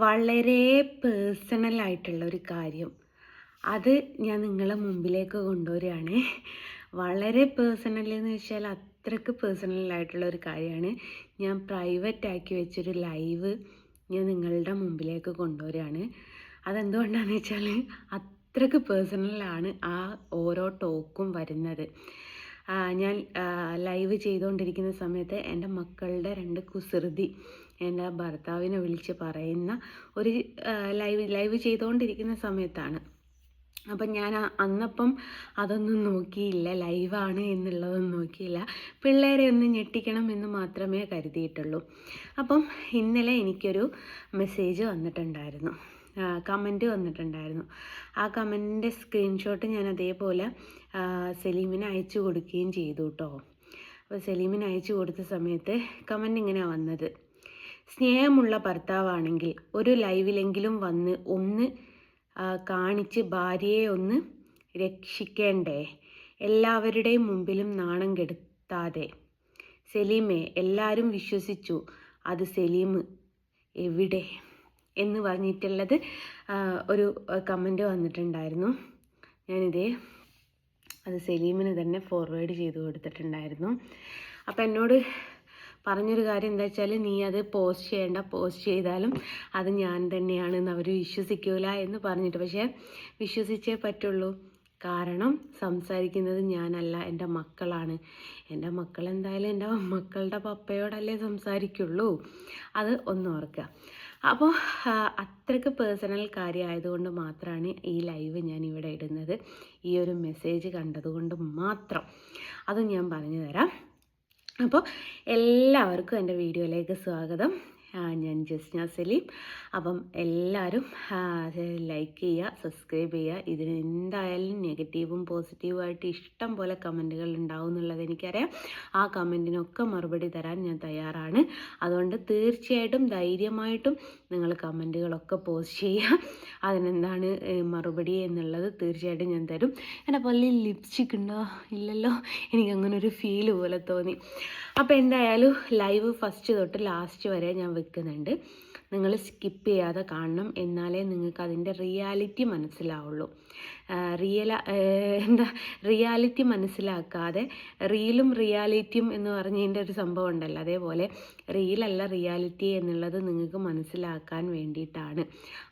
വളരെ പേഴ്സണലായിട്ടുള്ളൊരു കാര്യം അത് ഞാൻ നിങ്ങളെ മുമ്പിലേക്ക് കൊണ്ടുവരികയാണ്. വളരെ പേഴ്സണൽ എന്ന് വെച്ചാൽ അത്രയ്ക്ക് പേഴ്സണലായിട്ടുള്ളൊരു കാര്യമാണ്. ഞാൻ പ്രൈവറ്റ് ആക്കി വെച്ചൊരു ലൈവ് ഞാൻ നിങ്ങളുടെ മുമ്പിലേക്ക് കൊണ്ടുവരികയാണ്. അതെന്തുകൊണ്ടാണെന്ന് വെച്ചാൽ അത്രയ്ക്ക് പേഴ്സണലാണ് ആ ഓരോ ടോക്കും വരുന്നത്. ഞാൻ ലൈവ് ചെയ്തുകൊണ്ടിരിക്കുന്ന സമയത്ത് എൻ്റെ മക്കളുടെ 2 കുസൃതി എൻ്റെ ഭർത്താവിനെ വിളിച്ച് പറയുന്ന ഒരു ലൈവ് ചെയ്തുകൊണ്ടിരിക്കുന്ന സമയത്താണ്. അപ്പം ഞാൻ അന്നപ്പം അതൊന്നും നോക്കിയില്ല, ലൈവാണ് എന്നുള്ളതൊന്നും നോക്കിയില്ല. പിള്ളേരെ ഒന്ന് ഞെട്ടിക്കണം എന്ന് മാത്രമേ കരുതിയിട്ടുള്ളൂ. അപ്പം ഇന്നലെ എനിക്കൊരു മെസ്സേജ് വന്നിട്ടുണ്ടായിരുന്നു, കമൻറ്റ് വന്നിട്ടുണ്ടായിരുന്നു. ആ കമൻറ്റിൻ്റെ സ്ക്രീൻഷോട്ട് ഞാൻ അതേപോലെ സലീമിന് അയച്ചു കൊടുക്കുകയും ചെയ്തു കേട്ടോ. അപ്പോൾ സലീമിന് അയച്ചു കൊടുത്ത സമയത്ത് കമൻറ്റ് ഇങ്ങനെയാണ് വന്നത്: സ്നേഹമുള്ള ഭർത്താവാണെങ്കിൽ ഒരു ലൈവിലെങ്കിലും വന്ന് ഒന്ന് കാണിച്ച് ഭാര്യയെ ഒന്ന് രക്ഷിക്കേണ്ടേ, എല്ലാവരുടെയും മുമ്പിലും നാണം കെടുത്താതെ. സലീമേ, എല്ലാവരും വിശ്വസിച്ചു, അത് സലീം എവിടെ എന്ന് പറഞ്ഞിട്ടുള്ളത് ഒരു കമൻറ്റ് വന്നിട്ടുണ്ടായിരുന്നു. അത് സലീമിന് തന്നെ ഫോർവേഡ് ചെയ്ത് കൊടുത്തിട്ടുണ്ടായിരുന്നു. അപ്പോൾ എന്നോട് പറഞ്ഞൊരു കാര്യം എന്താ വെച്ചാൽ, നീ അത് പോസ്റ്റ് ചെയ്യേണ്ട, പോസ്റ്റ് ചെയ്താലും അത് ഞാൻ തന്നെയാണെന്ന് അവർ വിശ്വസിക്കൂല എന്ന് പറഞ്ഞിട്ട്. പക്ഷേ വിശ്വസിച്ചേ പറ്റുള്ളൂ. കാരണം സംസാരിക്കുന്നത് ഞാനല്ല, എൻ്റെ മക്കളാണ്. എൻ്റെ മക്കൾ എന്തായാലും എൻ്റെ മക്കളുടെ പപ്പയോടല്ലേ സംസാരിക്കുള്ളൂ. അത് ഒന്ന് ഓർക്കുക. അപ്പോൾ അത്രയ്ക്ക് പേഴ്സണൽ കാര്യമായതുകൊണ്ട് മാത്രമാണ് ഈ ലൈവ് ഞാൻ ഇവിടെ ഇടുന്നത്. ഈ ഒരു മെസ്സേജ് കണ്ടതുകൊണ്ട് മാത്രം അതും ഞാൻ പറഞ്ഞു തരാം. അപ്പോൾ എല്ലാവർക്കും എൻ്റെ വീഡിയോയിലേക്ക് സ്വാഗതം. ഞാൻ ജസ്ന സലീം. അപ്പം എല്ലാവരും ലൈക്ക് ചെയ്യുക, സബ്സ്ക്രൈബ് ചെയ്യുക. ഇതിന് എന്തായാലും നെഗറ്റീവും പോസിറ്റീവുമായിട്ട് ഇഷ്ടം പോലെ കമൻറ്റുകൾ ഉണ്ടാവും എന്നുള്ളത് എനിക്കറിയാം. ആ കമൻറ്റിനൊക്കെ മറുപടി തരാൻ ഞാൻ തയ്യാറാണ്. അതുകൊണ്ട് തീർച്ചയായിട്ടും ധൈര്യമായിട്ടും നിങ്ങൾ കമൻറ്റുകളൊക്കെ പോസ്റ്റ് ചെയ്യുക. അതിനെന്താണ് മറുപടി എന്നുള്ളത് തീർച്ചയായിട്ടും ഞാൻ തരും. എൻ്റെ പല്ലിൽ ലിപ്സ്റ്റിക് ഉണ്ടോ? ഇല്ലല്ലോ, എനിക്കങ്ങനെ ഒരു ഫീല് പോലെ തോന്നി. അപ്പോൾ എന്തായാലും ലൈവ് ഫസ്റ്റ് തൊട്ട് ലാസ്റ്റ് വരെ ഞാൻ വെക്കുന്നുണ്ട്. നിങ്ങൾ സ്കിപ്പ് ചെയ്യാതെ കാണണം, എന്നാലേ നിങ്ങൾക്ക് അതിൻ്റെ റിയാലിറ്റി മനസ്സിലാവുള്ളൂ. റിയാലിറ്റി മനസ്സിലാക്കാതെ റീലും റിയാലിറ്റിയും എന്ന് പറഞ്ഞതിൻ്റെ ഒരു സംഭവം ഉണ്ടല്ലോ, അതേപോലെ റീലല്ല റിയാലിറ്റി എന്നുള്ളത് നിങ്ങൾക്ക് മനസ്സിലാക്കാൻ വേണ്ടിയിട്ടാണ്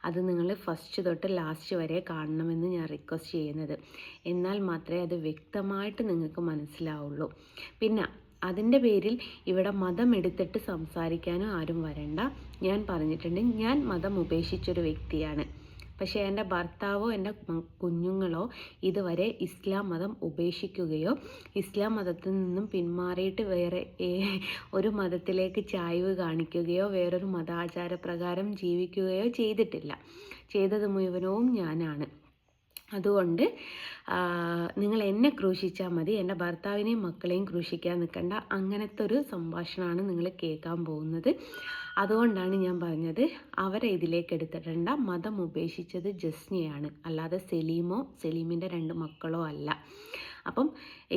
അത് നിങ്ങൾ ഫസ്റ്റ് തൊട്ട് ലാസ്റ്റ് വരെ കാണണമെന്ന് ഞാൻ റിക്വസ്റ്റ് ചെയ്യുന്നത്. എന്നാൽ മാത്രമേ അത് വ്യക്തമായിട്ട് നിങ്ങൾക്ക് മനസ്സിലാവുള്ളൂ. പിന്നെ അതിൻ്റെ പേരിൽ ഇവിടെ മതം എടുത്തിട്ട് സംസാരിക്കാനും ആരും വരണ്ട. ഞാൻ പറഞ്ഞിട്ടുണ്ട്, ഞാൻ മതം ഉപേക്ഷിച്ചൊരു വ്യക്തിയാണ്. പക്ഷേ എൻ്റെ ഭർത്താവോ എൻ്റെ കുഞ്ഞുങ്ങളോ ഇതുവരെ ഇസ്ലാം മതം ഉപേക്ഷിക്കുകയോ ഇസ്ലാം മതത്തിൽ നിന്നും പിന്മാറിയിട്ട് വേറെ ഒരു മതത്തിലേക്ക് ചായ്വ് കാണിക്കുകയോ വേറൊരു മതാചാരപ്രകാരം ജീവിക്കുകയോ ചെയ്തിട്ടില്ല. ചെയ്തത് മുഴുവനവും ഞാനാണ്. അതുകൊണ്ട് നിങ്ങൾ എന്നെ ക്രൂശിച്ചാൽ മതി, എൻ്റെ ഭർത്താവിനെയും മക്കളെയും ക്രൂശിക്കാൻ നിൽക്കണ്ട. അങ്ങനത്തെ ഒരു സംഭാഷണമാണ് നിങ്ങൾ കേൾക്കാൻ പോകുന്നത്. അതുകൊണ്ടാണ് ഞാൻ പറഞ്ഞത് അവരെ ഇതിലേക്ക് എടുത്തിട്ടുണ്ട്. മതം ഉപേക്ഷിച്ചത് ജസ്നയാണ്, അല്ലാതെ സലീമോ സലീമിൻ്റെ 2 മക്കളോ അല്ല. അപ്പം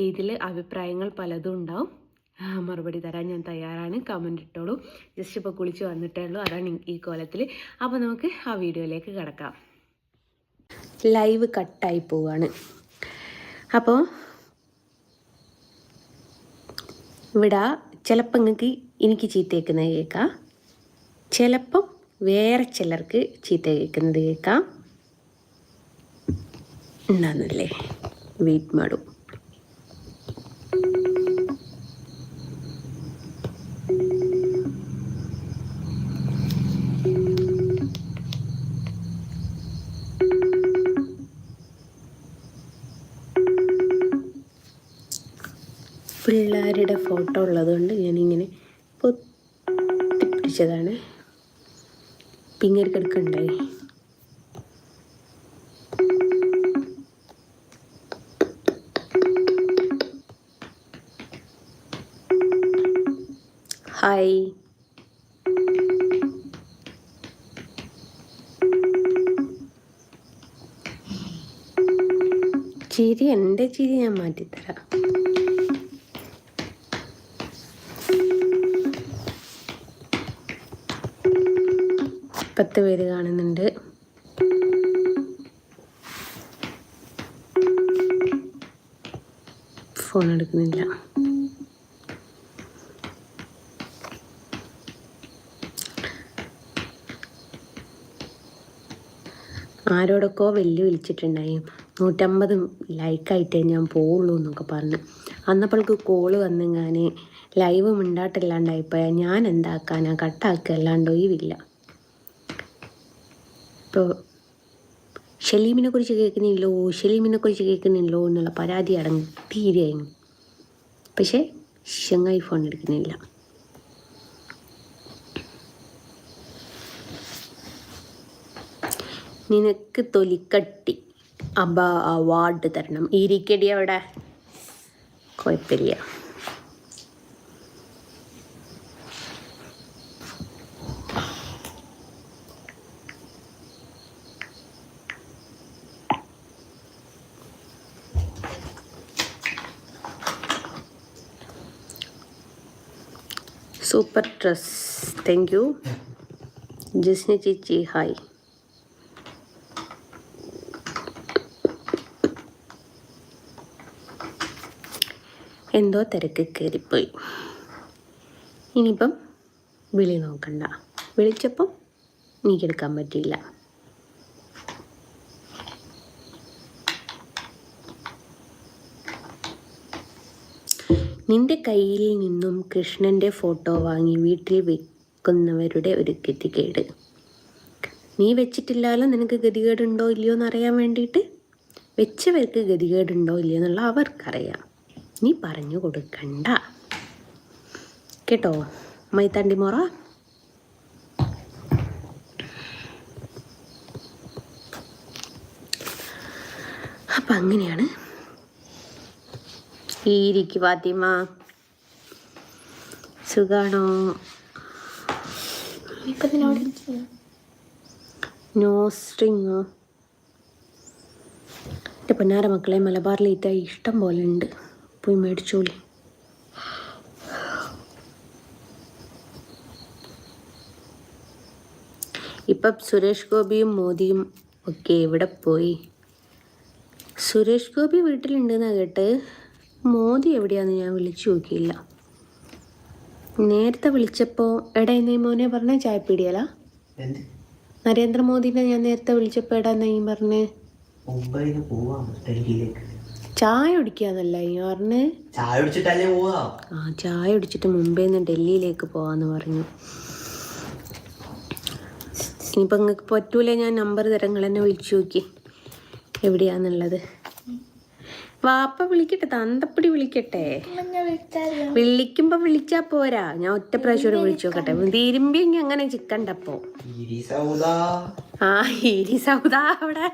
ഇതിൽ അഭിപ്രായങ്ങൾ പലതും ഉണ്ടാവും. മറുപടി തരാൻ ഞാൻ തയ്യാറാണ്. കമൻറ്റ് ഇട്ടോളൂ. ജസ്റ്റ് ഇപ്പോൾ കുളിച്ച് വന്നിട്ടേ ഉള്ളൂ, അതാണ് ഈ കോലത്തിൽ. അപ്പോൾ നമുക്ക് ആ വീഡിയോയിലേക്ക് കിടക്കാം. ലൈവ് കട്ടായി പോവാണ്. അപ്പോൾ ഇവിടെ ചിലപ്പോൾ നിങ്ങൾക്ക് എനിക്ക് ചീത്ത കേൾക്കുന്നത് കേൾക്കാം, ചിലപ്പം വേറെ ചിലർക്ക് ചീത്ത കേൾക്കുന്നത് കേൾക്കാം. ഉണ്ടാകുന്നല്ലേ, വെയിറ്റ് മാടും. പിള്ളേരുടെ ഫോട്ടോ ഉള്ളതുകൊണ്ട് ഞാനിങ്ങനെ പൊത്തിപ്പിടിച്ചതാണ്. പിങ്ങേർക്ക് എടുക്കണ്ടായി. ഹായ്, ചിരി എൻ്റെ ചിരി ഞാൻ മാറ്റിത്തരാം. 10 പേര് കാണുന്നുണ്ട്. ഫോൺ എടുക്കുന്നില്ല. ആരോടൊക്കെ വിളിച്ചിട്ടുണ്ടായി 150 ലൈക്കായിട്ടേ ഞാൻ പോവുള്ളൂ എന്നൊക്കെ പറഞ്ഞു. അന്നപ്പോൾക്ക് കോള് വന്നെങ്ങാൻ ലൈവ് മിണ്ടാട്ടില്ലാണ്ടായിപ്പോയാൽ ഞാൻ എന്താക്കാനാ, കട്ടാക്കല്ലാണ്ട് ഒഴിവില്ല. ഇപ്പോൾ ഷലീമിനെ കുറിച്ച് കേൾക്കുന്നില്ലോ എന്നുള്ള പരാതി അടങ്ങി തീരെയായിരുന്നു. പക്ഷേ ചങ്ങായി ഫോൺ എടുക്കുന്നില്ല. നിനക്ക് തൊലിക്കട്ടി അവാർഡ് തരണം. ഇരിക്കടി അവിടെ, കുഴപ്പമില്ല. Super dress, thank you. Jisna ചേച്ചി ഹായ്. എന്തോ തിരക്ക് കയറിപ്പോയി. ഇനിയിപ്പം വിളി നോക്കണ്ട. വിളിച്ചപ്പം എനിക്കെടുക്കാൻ പറ്റിയില്ല. നിന്റെ കയ്യിൽ നിന്നും കൃഷ്ണൻ്റെ ഫോട്ടോ വാങ്ങി വീട്ടിൽ വെക്കുന്നവരുടെ ഒരു ഗതികേട്. നീ വെച്ചിട്ടില്ലാലോ, നിനക്ക് ഗതികേടുണ്ടോ ഇല്ലയോ എന്നറിയാൻ വേണ്ടിയിട്ട്. വെച്ചവർക്ക് ഗതികേടുണ്ടോ ഇല്ലയോ എന്നുള്ള അവർക്കറിയാം. നീ പറഞ്ഞു കൊടുക്കണ്ട കേട്ടോ മൈത്താണ്ടി മോറ. അപ്പം അങ്ങനെയാണ്. ഈരിക്ക് ഫാത്തിമ, സുഖാണോ? നോ സ്ട്രിങ്ങോ? എൻ്റെ പൊന്നാര മക്കളെ, മലബാർ ലേറ്റായി ഇഷ്ടം പോലെ ഉണ്ട്, പോയി മേടിച്ചോളി. ഇപ്പം സുരേഷ് ഗോപിയും മോദിയും ഒക്കെ എവിടെ പോയി? സുരേഷ് ഗോപി വീട്ടിലുണ്ടെന്നാണ് കേട്ട്. മോദി എവിടെയാണെന്ന് ഞാൻ വിളിച്ചു നോക്കിയില്ല. നേരത്തെ വിളിച്ചപ്പോൾ എടാ മോനെ പറഞ്ഞ ചായപ്പീടിയല്ല നരേന്ദ്രമോദിനെ ഞാൻ നേരത്തെ വിളിച്ചപ്പോൾ എടാ നീ പറഞ്ഞ് ചായ കുടിക്കാന്നല്ല ഈ പറഞ്ഞ്. ചായ കുടിച്ചിട്ട് മുംബൈന്ന് ഡൽഹിയിലേക്ക് പോവാന്ന് പറഞ്ഞു. ഇനിയിപ്പോൾ നിങ്ങൾക്ക് പറ്റൂല, ഞാൻ നമ്പർ തരാം, നിങ്ങൾ എന്നെ വിളിച്ചു നോക്കി എവിടെയാന്നുള്ളത്. വാപ്പ വിളിക്കട്ടെ, തന്തപ്പടി വിളിക്കട്ടെ. വിളിക്കുമ്പോ വിളിച്ചാ പോരാ, ഞാൻ ഒറ്റ പ്രാവശ്യം വിളിച്ചു നോക്കട്ടെ. തിരുമ്പിയെങ്കിൽ അങ്ങനെ ചിക്കണ്ടപ്പോ. ആ ഈരി സൗദ അവിടെ.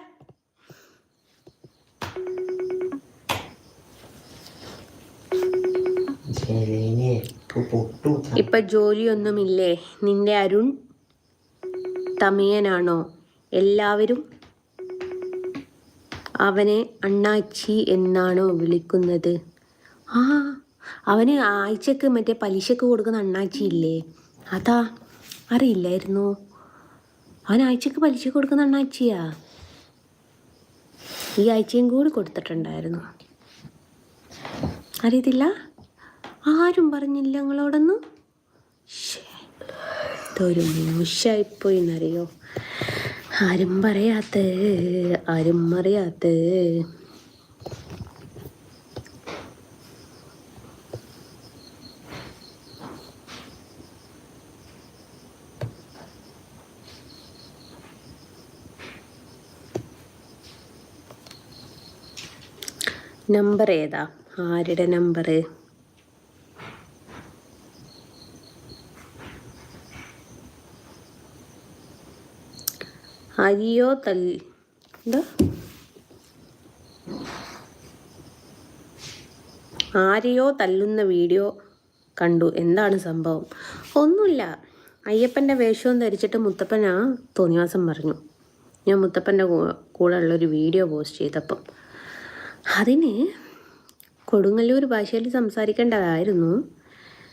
ഇപ്പൊ ജോലിയൊന്നുമില്ലേ? നിന്റെ അരുൺ തമിയനാണോ? എല്ലാവരും അവനെ അണ്ണാച്ചി എന്നാണോ വിളിക്കുന്നത്? ആ അവന് ആഴ്ചക്ക് മറ്റേ പലിശക്ക് കൊടുക്കുന്ന അണ്ണാച്ചി ഇല്ലേ, അതാ. അറിയില്ലായിരുന്നു? അവൻ ആഴ്ചക്ക് പലിശ കൊടുക്കുന്ന അണ്ണാച്ചിയാ. ഈ ആഴ്ചയും കൂടി കൊടുത്തിട്ടുണ്ടായിരുന്നു. അറിയത്തില്ല? ആരും പറഞ്ഞില്ല നിങ്ങളോടൊന്നും? ഇതൊരു മോശമായിപ്പോയി എന്നറിയോ. ആരും പറയാത്ത, ആരും അറിയാത്ത. നമ്പർ ഏതാ? ആരുടെ നമ്പർ? ആരെയോ തല്ലുന്ന വീഡിയോ കണ്ടു, എന്താണ് സംഭവം? ഒന്നുമില്ല, അയ്യപ്പൻ്റെ വേഷവും ധരിച്ചിട്ട് മുത്തപ്പൻ തോന്നിവാസം പറഞ്ഞു. ഞാൻ മുത്തപ്പൻ്റെ കൂടെ ഉള്ളൊരു വീഡിയോ പോസ്റ്റ് ചെയ്തപ്പം അതിന് കൊടുങ്ങല്ലൂർ ഭാഷയിൽ സംസാരിക്കേണ്ടതായിരുന്നു.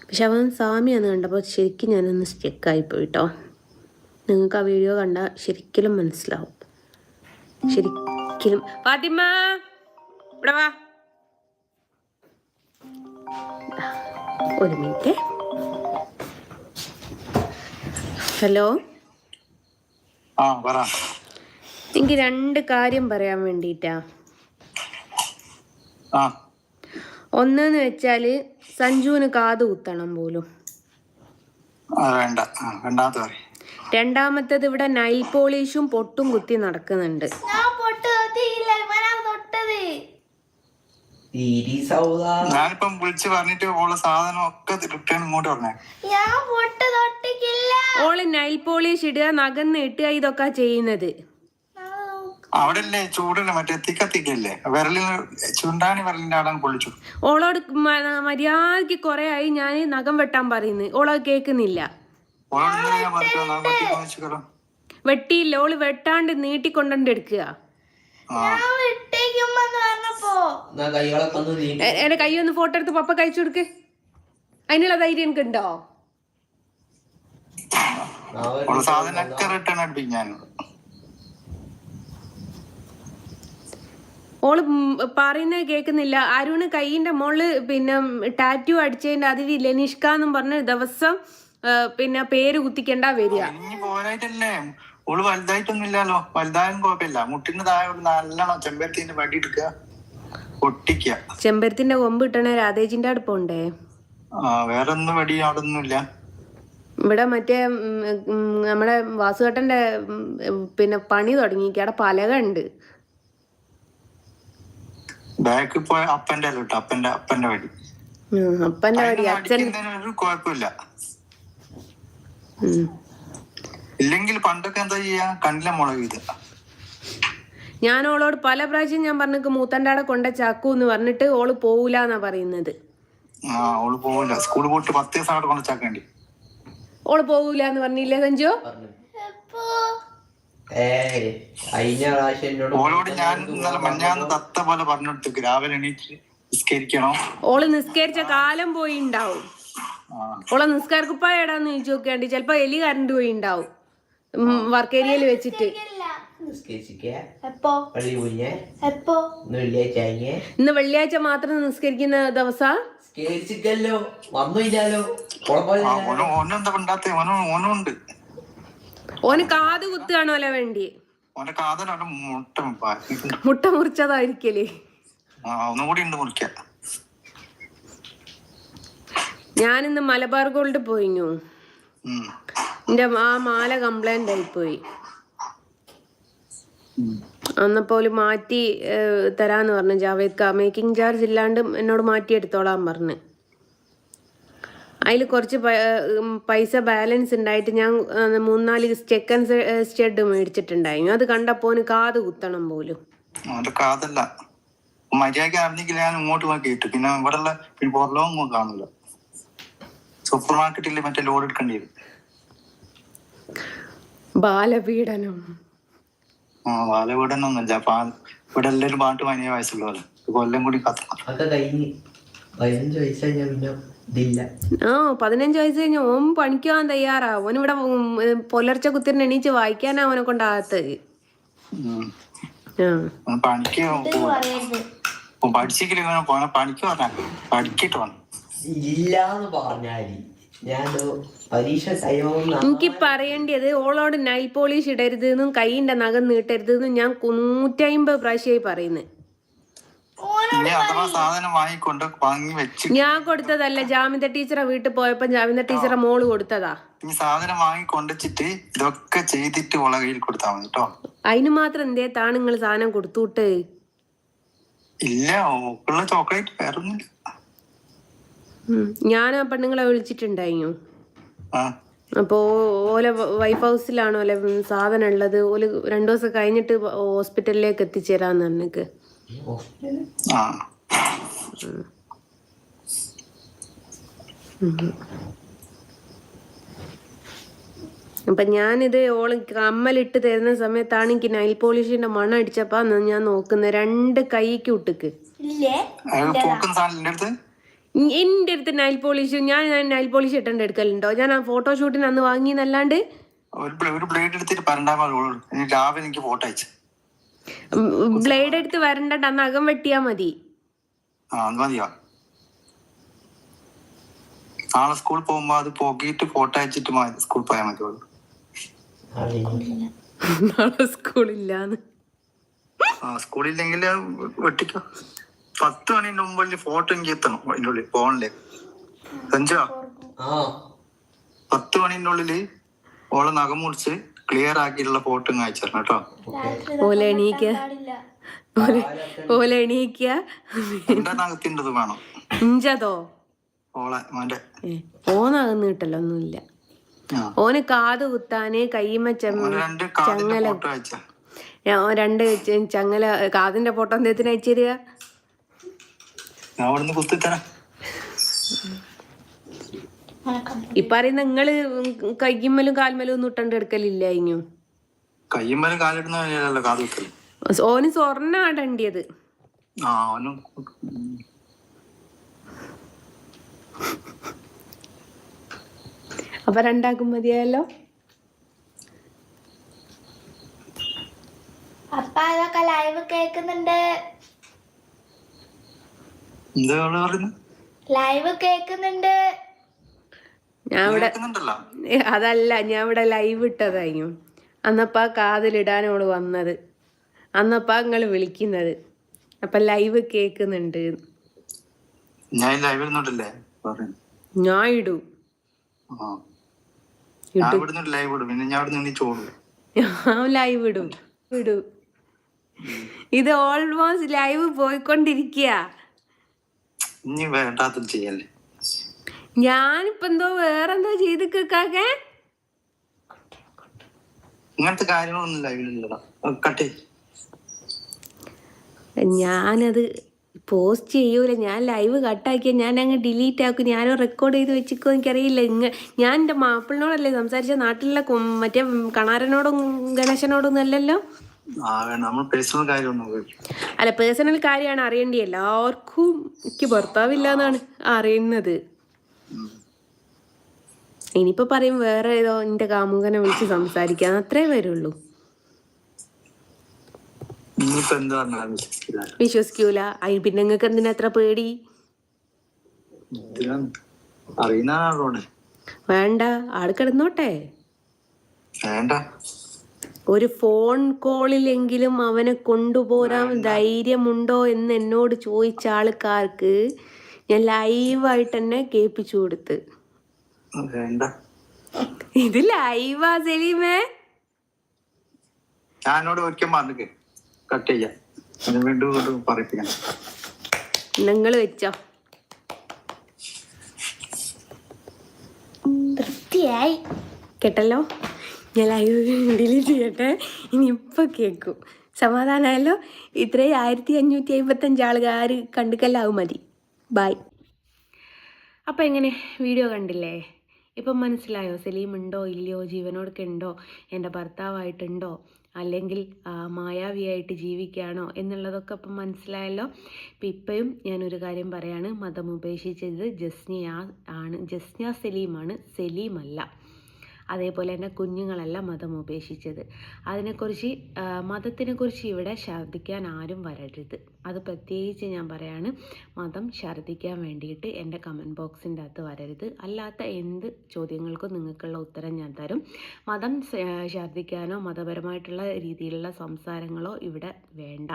പക്ഷെ അവൻ സ്വാമിയാന്ന് കണ്ടപ്പോൾ ശരിക്കും ഞാനൊന്ന് സ്റ്റക്കായിപ്പോയിട്ടോ. നിങ്ങൾക്ക് ആ വീഡിയോ കണ്ടാൽ ശരിക്കും മനസ്സിലാവും. ശരിക്കും. ഫാത്തിമ ഇവിടെ വാ. ഒരു മിനിറ്റ്. ഹലോ, എനിക്ക് 2 കാര്യം പറയാൻ വേണ്ടിയിട്ടാ. ഒന്നെന്ന് വെച്ചാല് സഞ്ജുവിന് കാത് കുത്തണം പോലും. രണ്ടാമത്തേത് ഇവിടെ നൈൽ പോളിഷും പൊട്ടും കുത്തി നടക്കുന്നുണ്ട്. ഞാനിപ്പം വിളിച്ച് പറഞ്ഞിട്ട് ഓളെ സാധനം ഒക്കെ റിട്ടേൺ ഇങ്ങോട്ട് പറഞ്ഞേ. ഓള് നൈൽ പോളിഷ് ഇടുക, നഖന്ന് ഇട്ടുക, ഇതൊക്കെ ചെയ്യുന്നത്. അവിടെ അല്ലേ ചൂടല്ലേ, മറ്റേ തിക്കത്തിക്കല്ലേ, വിരലിന് ചുണ്ടാണി വിരലിന്റെ ആടാൻ പൊള്ളിച്ചു. ഓളോട് മര്യാദക്ക് കൊറേ ആയി ഞാൻ നഖം വെട്ടാൻ പറയുന്നത്. ഓളത് കേൾക്കുന്നില്ല. വെട്ടിയില്ല, ഓള് വെട്ടാണ്ട് നീട്ടിക്കൊണ്ടു എടുക്കുക. എന്റെ കൈ ഒന്ന് ഫോട്ടോ എടുത്ത് പപ്പ കഴിച്ചു കൊടുക്ക്. അതിനുള്ള ധൈര്യം എനിക്ക് ഉണ്ടോ? ഓള് പറയുന്നത് കേൾക്കുന്നില്ല. അരുണ് കൈയിന്റെ മോള് പിന്നെ ടാറ്റു അടിച്ചതിന്റെ അതിരില്ലേ നിഷ്കാന്നും പറഞ്ഞ് ദിവസം പിന്നെ പേര് കുത്തിക്കണ്ട വരിക. ഓള് വലുതായിട്ടൊന്നുമില്ലല്ലോ, വലുതായും കുഴപ്പമില്ല. മുട്ടിന് താഴെ നല്ലോണം ചെമ്പരത്തിന്റെ വടി എടുക്കുക, പൊട്ടിക്കുക. ചെമ്പരത്തിന്റെ കൊമ്പ് ഇട്ടണേ രാധേജിന്റെ അടുപ്പുണ്ടേ. വേറെ ഒന്നും വടി അവിടെ ഒന്നുമില്ല. ഇവിടെ മറ്റേ നമ്മുടെ വാസുകേട്ടന്റെ പിന്നെ പണി തുടങ്ങി. അവിടെ പലക ഉണ്ട്. ബാക്കിൽ പോയ അപ്പന്റെ അപ്പന്റെ വടി, അപ്പന്റെ വടി. അച്ഛൻ കുഴപ്പമില്ല. ഇല്ലെങ്കിൽ പണ്ടൊക്കെ എന്താ ചെയ്യാ, കണ്ടില്ല മുളക് ഇത്. ഞാൻ ഓളോട് പല പ്രാവശ്യം ഞാൻ പറഞ്ഞു മൂത്തന്റെ ആടെ കൊണ്ട ചാക്കു എന്ന് പറഞ്ഞിട്ട് ഓള് പോവൂലെന്നാ പറയുന്നത്. ഓള് പോവില്ല. സ്കൂള് പോയിട്ട് 10 ദിവസം അവിടെ കൊണ്ട ചാക്കേണ്ടി. ഓള് പോവൂലെന്ന് പറഞ്ഞില്ലേ സഞ്ജു? ഓളോട് ഞാൻ ഇന്നലെ മഞ്ഞാന്ന് തത്ത പോലെ പറഞ്ഞിട്ട് രാവിലെ എണീറ്റ് നിസ്കരിക്കണം. ഓള് നിസ്കരിച്ച കാലം പോയി ഉണ്ടാവും. ഓളെ നിസ്കാരക്കുപ്പായ എടാന്ന് ചോദിച്ചു നോക്കിയാണ്ട് ചിലപ്പോ എലി കറണ്ട് പോയി ഉണ്ടാവും വർക്ക് ഏരിയയിൽ വെച്ചിട്ട്. ഇന്ന് വെള്ളിയാഴ്ച മാത്രം നിസ്കരിക്കുന്ന ദിവസാ. ഓന് കാത് കുത്തുകയാണോല വേണ്ടി. മുട്ട മുറിച്ചതായിരിക്കല്. ഞാനിന്ന് മലബാർ ഗോൾഡ് പോയിഞ്ഞു. എന്റെ ആ മാല കംപ്ലൈന്റ് ആയിപ്പോയി. അന്നപ്പോല് മാറ്റി തരാന്ന് പറഞ്ഞു ജാവേദ്. മേക്കിംഗ് ചാർജ് ഇല്ലാണ്ട് എന്നോട് മാറ്റിയെടുത്തോളാൻ പറഞ്ഞു. അതിൽ കുറച്ച് പൈസ ബാലൻസ് ഉണ്ടായിട്ട് ഞാൻ 3-4 ചെക്കൻ സ്റ്റഡ് മേടിച്ചിട്ടുണ്ടായിരുന്നു. അത് കണ്ടപ്പോ കാത് കുത്തണം പോലും. കാതല്ല മര്യാദക്ക് അറിഞ്ഞെങ്കിൽ ഞാൻ ഇങ്ങോട്ട് നോക്കിയിട്ട് പിന്നെ ഇവിടെ പുറലോങ്ങും കാണൂല. സൂപ്പർ മാർക്കറ്റിൽ മറ്റേ ലോഡ് എടുക്കേണ്ടി വരും. ബാലപീഡനം. ബാലപീഡനം ഒന്നുമില്ല. ഇവിടെ എല്ലാവരും പാട്ട് 15 വയസ്സുള്ള പോലെ കൊല്ലം കൂടി കത്തണം. 15 വയസ്സ് കഴിഞ്ഞ ഓൻ പണിക്കാൻ തയ്യാറാ. ഓനിവിടെ പുലർച്ചെ കുത്തിരിന് എണീച്ച് വായിക്കാനാ അവനെ കൊണ്ടാകത്തത്. എനിക്ക് പറയേണ്ടത് ഓളോട് നൈൽ പോളിഷ് ഇടരുത് എന്നും കൈയിന്റെ നഖം നീട്ടരുത് എന്നും ഞാൻ 150 പ്രാവശ്യമായി പറയുന്നത്. ഞാൻ കൊടുത്തതല്ല, ജാമിത ടീച്ചറെ വീട്ടിൽ പോയപ്പോ ജാമിത ടീച്ചറെ മോള് കൊടുത്തതാ. സാധനം വാങ്ങിക്കൊണ്ടിട്ട് ഇതൊക്കെ ചെയ്തിട്ട് കയ്യിൽ കൊടുത്താൽ മതി കേട്ടോ. അതിന് മാത്രം എന്തേ താണ് നിങ്ങൾ സാധനം കൊടുത്തുവിട്ട്? ഇല്ല, ചോക്ലേറ്റ് വേറൊന്നുമില്ല. ഞാൻ ആ പെണ്ണുങ്ങളെ വിളിച്ചിട്ടുണ്ടായിരുന്നു. അപ്പോ ഓലെ വൈഫ് ഹൗസിലാണ് ഓലെ സാധനം ഉള്ളത്. ഓല് 2 ദിവസം കഴിഞ്ഞിട്ട് ഹോസ്പിറ്റലിലേക്ക് എത്തിച്ചേരാന്ന് പറഞ്ഞിക്ക്. അപ്പൊ ഞാനിത് ഓള് കമ്മലിട്ട് തരുന്ന സമയത്താണ് എനിക്ക് നൈൽ പോളിഷിന്റെ മണം അടിച്ചപ്പാ ഞാൻ നോക്കുന്നത്. 2 കൈക്ക് ഇട്ടിക്ക് എന്റെ അടുത്ത് നൈൽ പോളിഷ്. ഞാൻ നൈൽ പോളിഷ് ഇട്ടേണ്ട എടുക്കലുണ്ടോ? ഞാൻ ആ ഫോട്ടോഷൂട്ടിന് അന്ന് വാങ്ങിയെന്നല്ലാണ്ട് ഒരു ബ്ലേഡ് എടുത്തിട്ട് പരണ്ടാമ രാവിലെ എനിക്ക് ഫോട്ടോ അയച്ചു. ബ്ലേഡ് എടുത്ത് വരണ്ട, അന്ന് അകം വെട്ടിയാ മതി. അത് മതിയോ? നാളെ സ്കൂളിൽ പോകുമ്പോ അത് പോക്കിയിട്ട് ഫോട്ടോ അയച്ചിട്ട് സ്കൂളിൽ പോയാൽ മതിയുള്ളൂ. നാളെ സ്കൂളില്ലാന്ന്. സ്കൂളില്ലെങ്കിൽ വെട്ടിക്കോ. 10 മണിന്റെ മുമ്പ് ഫോട്ടോ എനിക്ക് എത്തണം അതിൻ്റെ ഉള്ളിൽ ഫോണിലേക്ക്. സഞ്ജോ, 10 മണിന്റെ ഉള്ളില് ഓളെ നഖം മുറിച്ച് ക്ലിയർ ആക്കിയിട്ടുള്ള ഫോട്ടോ അയച്ചു തരണം കേട്ടോ. ഓലെ എണീക്ക എന്റെ നഖത്തിൻ്റെത് വേണം. ഇഞ്ചതോ? ഓളെ മോന്റെ ഓനാകുന്ന കിട്ടല്ലോ ഒന്നുമില്ല. ഓന് കാത് കുത്താന് കയ്യുമ്മ ചങ്ങല, 2 ചങ്ങല കാതിന്റെ ഫോട്ടോ എന്തെത്തിന് അയച്ചു തരിക? ഇപ്പൊ അറിയുന്ന നിങ്ങള് കയ്യുമ്മലും കാൽമലും ഒന്നും ഇട്ടണ്ട് എടുക്കലില്ല. ഇഞ്ഞു കയ്യുമ്മലും കാലിടുന്ന കാത് കുത്തല്. ഓന് സ്വർണ്ണ ആടണ്ടിയത്. അപ്പൊ 2 മതിയായല്ലോ. അപ്പ അതൊക്കെ ലൈവ് കേക്കുന്നുണ്ട്. ലൈവ് കേക്കുന്നുണ്ട്. അതല്ല, ഞാൻ ഇവിടെ ലൈവ് ഇട്ടതായിരുന്നു. അന്നപ്പാ കാതിലിടാനോട് വന്നത്, അന്നപ്പാ നിങ്ങള് വിളിക്കുന്നത്. അപ്പൊ ലൈവ് കേക്കുന്നുണ്ട്. ഞാൻ ഇടും. ഞാൻ ലൈവ് ഇടും. ഇത് ഓൾമോസ്റ്റ് ലൈവ് പോയിക്കൊണ്ടിരിക്കുക. ഞാനിപ്പോ എന്തോ വേറെന്തോ ചെയ്ത് കേക്കാക്കെ. ഇങ്ങനത്തെ കാര്യങ്ങളൊന്നും ലൈവിലില്ലടാ. ഞാനത് പോസ്റ്റ് ചെയ്യൂല. ഞാൻ ലൈവ് കട്ടാക്കിയ ഞാൻ അങ്ങ് ഡിലീറ്റ് ആക്കും. ഞാനോ റെക്കോർഡ് ചെയ്ത് വെച്ചിക്കോ എനിക്കറിയില്ല. ഞാൻ എൻ്റെ മാപ്പിളിനോടല്ലേ സംസാരിച്ച, നാട്ടിലുള്ള മറ്റേ കണാരനോടും ഗണേശനോടൊന്നും അല്ലല്ലോ. അല്ല, പേഴ്സണൽ കാര്യമാണ് അറിയേണ്ടി. എല്ലാവർക്കും എനിക്ക് ഭർത്താവില്ല എന്നാണ് അറിയുന്നത്. ഇനിയിപ്പോ പറയും വേറെ ഏതോ എന്റെ കാമുകനെ വിളിച്ച് സംസാരിക്കാൻ, അത്രേ വരുള്ളൂ. വിശ്വസിക്കൂല. പിന്നെ നിങ്ങൾക്ക് എന്തിനാ അത്ര പേടി? വേണ്ട, ആട് കിടന്നോട്ടെ. ഒരു ഫോൺ കോളിലെങ്കിലും അവനെ കൊണ്ടുപോരാൻ ധൈര്യമുണ്ടോ എന്ന് എന്നോട് ചോദിച്ച ആൾക്കാർക്ക് ഞാൻ ലൈവായിട്ട് തന്നെ കേൾപ്പിച്ചു കൊടുത്ത്. ഇത് ലൈവാ സലീമേ. നിങ്ങൾ വെച്ചോ. തൃപ്തിയായി കേട്ടല്ലോ. ഞാൻ ലൈവ് ഡിലീറ്റ് ചെയ്യട്ടെ. ഇനി ഇപ്പൊ കേൾക്കും. സമാധാനമായല്ലോ. ഇത്രയും 1555 ആളുകാർ കണ്ടുക്കല്ലാവും മതി. ബൈ. അപ്പം എങ്ങനെ വീഡിയോ കണ്ടില്ലേ? ഇപ്പം മനസ്സിലായോ സലീം ഉണ്ടോ ഇല്ലയോ, ജീവനോടൊക്കെ ഉണ്ടോ, എൻ്റെ ഭർത്താവായിട്ടുണ്ടോ, അല്ലെങ്കിൽ മായാവിയായിട്ട് ജീവിക്കുകയാണോ എന്നുള്ളതൊക്കെ ഇപ്പം മനസ്സിലായല്ലോ. ഇപ്പം ഇപ്പോഴും ഞാനൊരു കാര്യം പറയാണ്, മതം ഉപേക്ഷിച്ചത് ജസ്ന സലീമാണ്, സലീമല്ല. അതേപോലെ തന്നെ കുഞ്ഞുങ്ങളല്ല മതം ഉപേക്ഷിച്ചത്. മതത്തിനെക്കുറിച്ച് ഇവിടെ ഛർദ്ദിക്കാൻ ആരും വരരുത്. അത് പ്രത്യേകിച്ച് ഞാൻ പറയാണ്. മതം ഛർദ്ദിക്കാൻ വേണ്ടിയിട്ട് എൻ്റെ കമൻറ്റ് ബോക്സിൻ്റെ അകത്ത് വരരുത്. അല്ലാത്ത എന്ത് ചോദ്യങ്ങൾക്കും നിങ്ങൾക്കുള്ള ഉത്തരം ഞാൻ തരും. മതം ഛർദ്ദിക്കാനോ മതപരമായിട്ടുള്ള രീതിയിലുള്ള സംസാരങ്ങളോ ഇവിടെ വേണ്ട.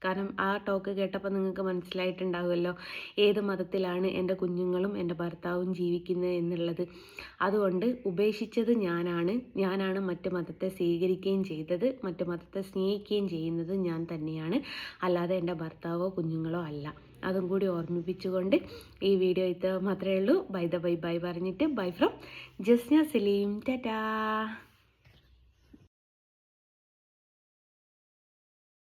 കാരണം ആ ടോക്ക് കേട്ടപ്പോൾ നിങ്ങൾക്ക് മനസ്സിലായിട്ടുണ്ടാവുമല്ലോ ഏത് മതത്തിലാണ് എൻ്റെ കുഞ്ഞുങ്ങളും എൻ്റെ ഭർത്താവും ജീവിക്കുന്നത് എന്നുള്ളത്. അതുകൊണ്ട് ഉപേക്ഷിച്ചത് ഞാനാണ് മറ്റു മതത്തെ സ്വീകരിക്കുകയും ചെയ്തത്, മറ്റു മതത്തെ സ്നേഹിക്കുകയും ചെയ്യുന്നത് ഞാൻ തന്നെയാണ്, അല്ലാതെ എൻ്റെ ഭർത്താവോ കുഞ്ഞുങ്ങളോ അല്ല. അതും കൂടി ഓർമ്മിപ്പിച്ചുകൊണ്ട് ഈ വീഡിയോ ഇത് മാത്രമേ ഉള്ളൂ. ബൈ പറഞ്ഞിട്ട് ബൈ ഫ്രം ജസ്ന സലീം. ടാറ്റാ.